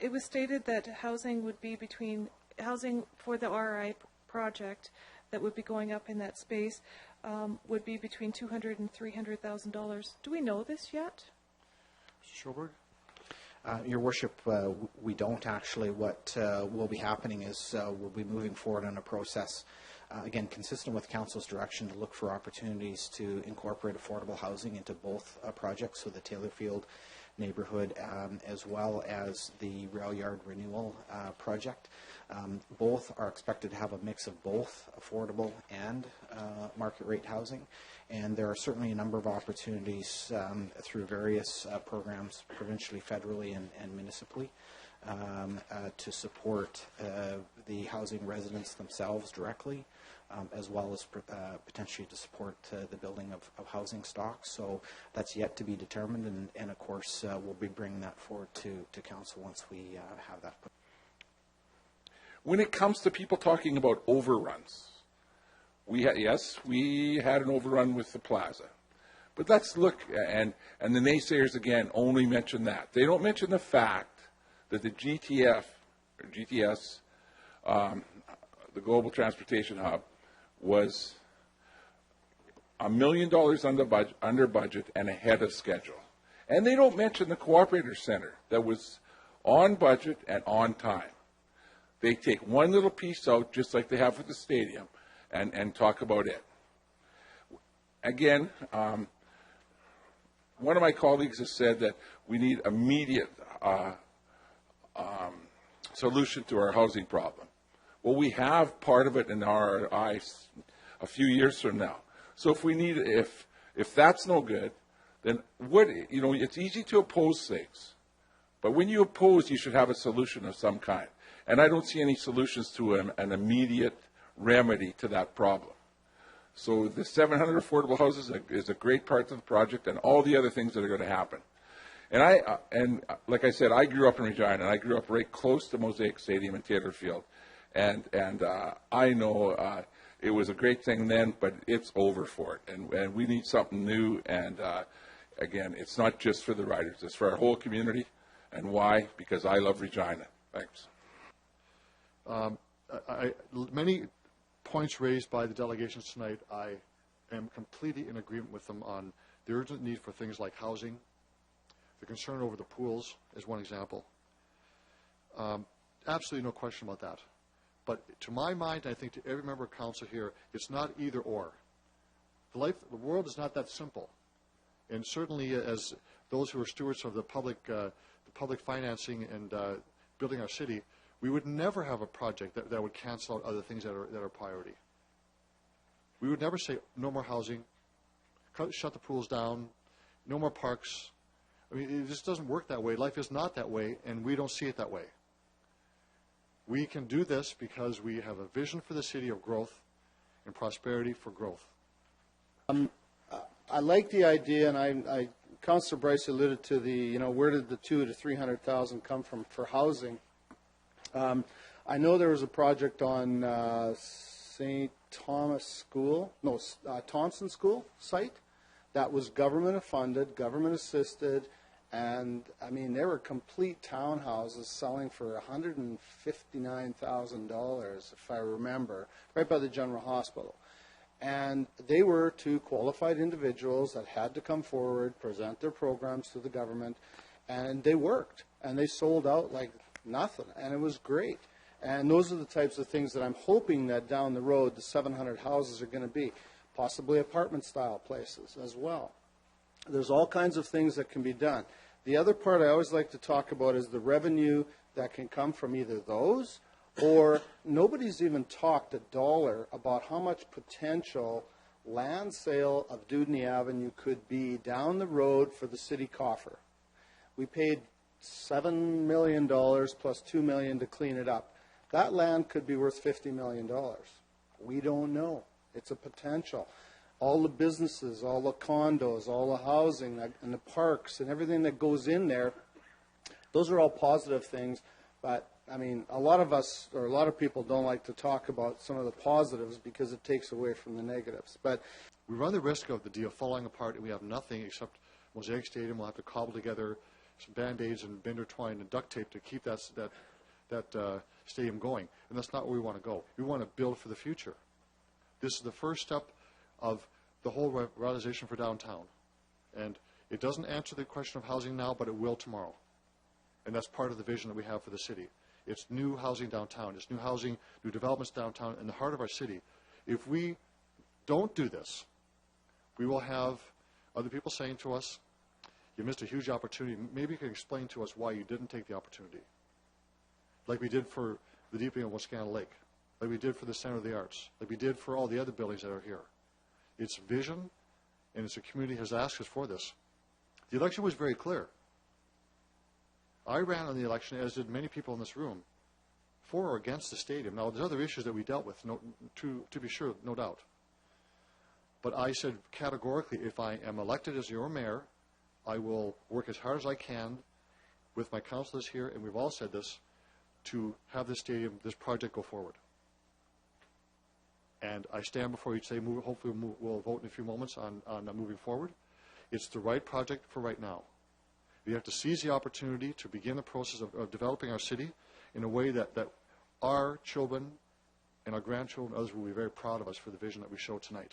It was stated that housing for the RI project that would be going up in that space would be between $200,000 and $300,000. Do we know this yet? Sjoberg? Your Worship, we don't actually. What will be happening is we'll be moving forward on a process, again, consistent with Council's direction to look for opportunities to incorporate affordable housing into both projects, so the Taylorfield neighborhood as well as the rail yard renewal project. Both are expected to have a mix of both affordable and market rate housing, and there are certainly a number of opportunities through various programs, provincially, federally, and municipally, to support the housing residents themselves directly, as well as potentially to support the building of housing stock. So that's yet to be determined, and of course we'll be bringing that forward to Council once we have that. When it comes to people talking about overruns, we had an overrun with the plaza. But let's look, and the naysayers again only mention that. They don't mention the fact that the GTS, the Global Transportation Hub, was $1 million under budget and ahead of schedule. And they don't mention the Cooperator Center that was on budget and on time. They take one little piece out, just like they have with the stadium, and talk about it. Again, one of my colleagues has said that we need immediate solution to our housing problem. Well, we have part of it in our eyes a few years from now. So if that's no good, then it's easy to oppose things. But when you oppose, you should have a solution of some kind. And I don't see any solutions to an immediate remedy to that problem. So the 700 affordable houses is a great part of the project, and all the other things that are going to happen. And like I said, I grew up in Regina, and I grew up right close to Mosaic Stadium in Taylorfield. And I know it was a great thing then, but it's over for it. And we need something new. And again, it's not just for the riders. It's for our whole community. And why? Because I love Regina. Thanks. Many points raised by the delegations tonight, I am completely in agreement with them on the urgent need for things like housing. The concern over the pools is one example. Absolutely no question about that. But to my mind, I think to every member of council here, it's not either or. The world is not that simple. And certainly as those who are stewards of the public financing and building our city, we would never have a project that would cancel out other things that are priority. We would never say no more housing, shut the pools down, no more parks. I mean, it just doesn't work that way. Life is not that way, and we don't see it that way. We can do this because we have a vision for the city of growth and prosperity for growth. I like the idea, and Councillor Bryce alluded to where did the $200,000 to $300,000 come from for housing. I know there was a project on St. Thomas School, Thompson School site that was government funded, government assisted, and I mean there were complete townhouses selling for $159,000, if I remember, right by the General Hospital. And they were to qualified individuals that had to come forward, present their programs to the government, and they worked, and they sold out like nothing, and it was great. And those are the types of things that I'm hoping that down the road the 700 houses are going to be, possibly apartment style places as well. There's all kinds of things that can be done. The other part I always like to talk about is the revenue that can come from either those, or nobody's even talked a dollar about how much potential land sale of Dudney Avenue could be down the road for the city coffer. We paid $7 million plus $2 million to clean it up. That land could be worth $50 million. We don't know. It's a potential. All the businesses, all the condos, all the housing, and the parks, and everything that goes in there, those are all positive things. But, I mean, a lot of us, or a lot of people don't like to talk about some of the positives because it takes away from the negatives. But we run the risk of the deal falling apart and we have nothing except Mosaic Stadium. We'll have to cobble together some Band-Aids and binder twine and duct tape to keep that stadium going. And that's not where we want to go. We want to build for the future. This is the first step of the whole revitalization for downtown. And it doesn't answer the question of housing now, but it will tomorrow. And that's part of the vision that we have for the city. It's new housing downtown. It's new housing, new developments downtown in the heart of our city. If we don't do this, we will have other people saying to us, you missed a huge opportunity. Maybe you can explain to us why you didn't take the opportunity. Like we did for the deepening of Wascana Lake, like we did for the Center of the Arts, like we did for all the other buildings that are here. It's vision, and it's a community has asked us for this. The election was very clear. I ran on the election, as did many people in this room, for or against the stadium. Now, there's other issues that we dealt with, to be sure, no doubt. But I said categorically, if I am elected as your mayor, I will work as hard as I can with my councillors here, and we've all said this, to have this stadium, this project go forward. And I stand before you today, hopefully we'll vote in a few moments on moving forward. It's the right project for right now. We have to seize the opportunity to begin the process of developing our city in a way that our children and our grandchildren and others will be very proud of us for the vision that we showed tonight.